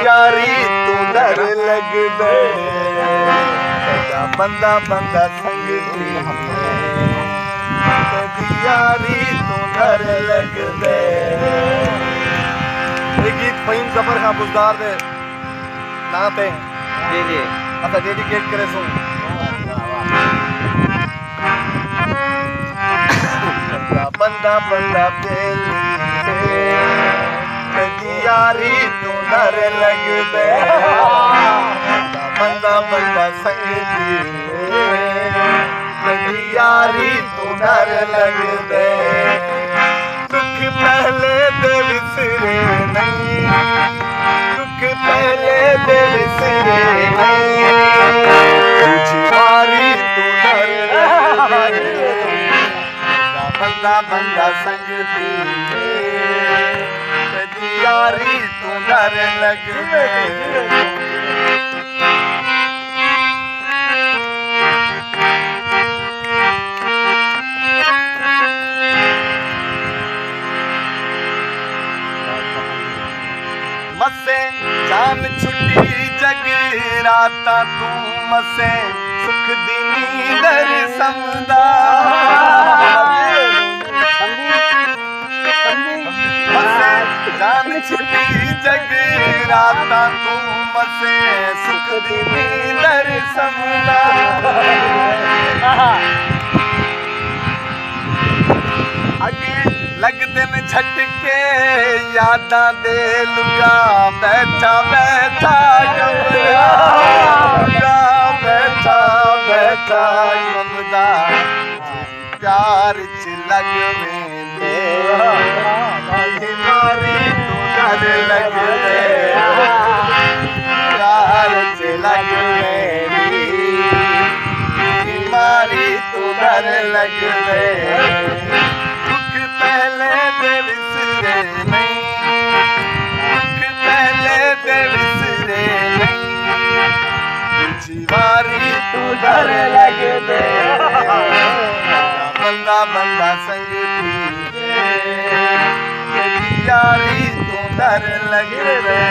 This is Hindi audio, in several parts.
यारी तू डर लग दे बंदा बंदा संग यारी तू डर लग दे। गीत फहीम जफर खां बुज़दार दे ना ते जी जी अच्छा डेडिकेट करे सो बंदा बंदा यारी तू डर लग दे बंदा बंदा संग यारी तू डर लग दे। दुख पहले दे विसरे नहीं दुख पहले दे विसरे नहीं यारी तू डर लग दे बंदा बंदा संग यारी तू डर लग दे। मसे जान छुट्टी जगराता तू मसे सुख दी नींदर समदा मसे जान छुट्टी जगराता तू मसे सुख दी नींदर समदा। अगे लगदे न झटके यादां दे लुगा बैठा बैठा गमदा बैठा बैठा गमदा प्यार च लग वेंदे मारी तू डर लग दे प्यार च लग वेंदी मारी तू डर लग दे। पहले दे विसरे नहीं दुख पहले दे विसरे नहीं जीवारी तू डर लग दे बंदा बंदा संग यारी तू डर लग दे।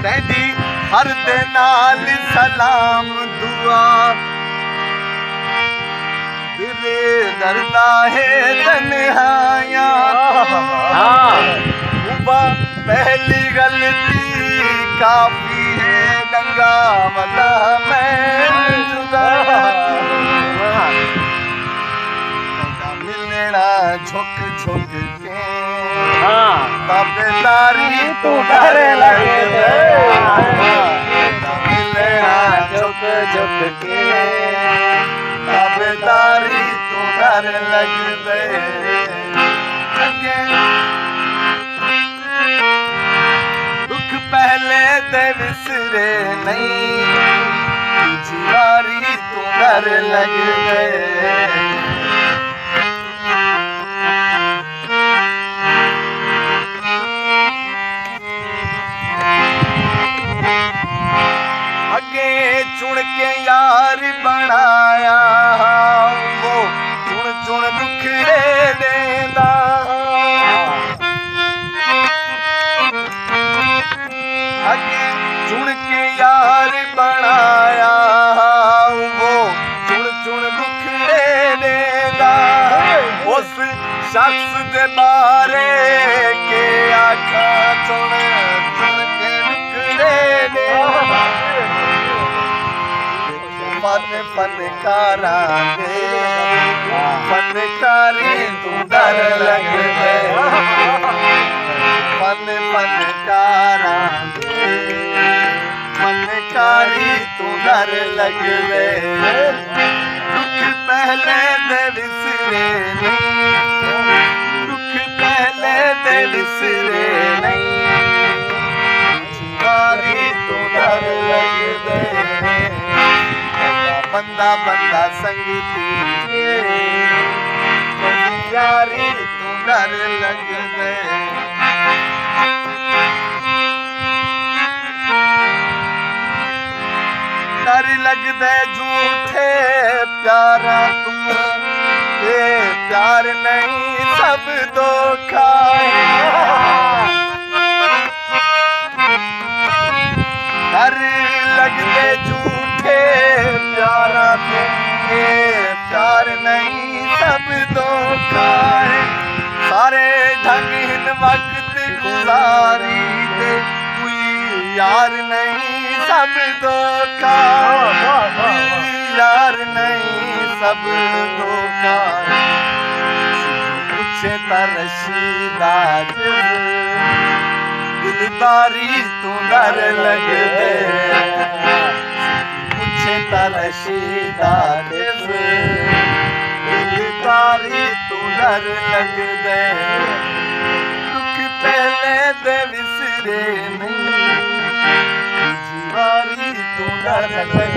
तेरी हर दे नाल सलाम दुआ तेरे दरदा है तन्हाया उबा पहली गलती काफी है गंगा वाला मैं जुदा मिलना झुक झुक के ताबेदारी तू डर लग दे झुक झुक के ताबेदारी तू डर लग दे। दुख पहले दे विसरे नहीं जीवारी तू डर लग दे। चुन के यार बनाया वो चुन चुन दुखड़े देंदा अगे चुन के यार बनाया वो चुन चुन दुखड़े देंदा उस शख्स दे बारे के आखा चुन चुन के दुखड़े देंदा फनकारा दे फनकारी तू डर लग दे फनकारा दे फनकारी तू डर लग दे। दुख पहले दे विसरे नहीं दुख पहले दे विसरे नहीं जीवारी तू डर लग दे बंदा बंदा संग यारी तू डर लग दे। डर लग दे झूठे प्यारा तू यार नहीं सब धोखा डर लगते झूठे प्यारा थे प्यार नहीं सब धोखा है सारे ढंग हिन वक्त गुजारी दे कोई यार नहीं सब धोखा यार नहीं सब धोखा कुछ तरशीदा दिलदारी तू डर लग दे कुछ तरशीदा दिलदारी तू डर लग दे दुख पहले दे विसरे नहीं जीवारी तू डर लग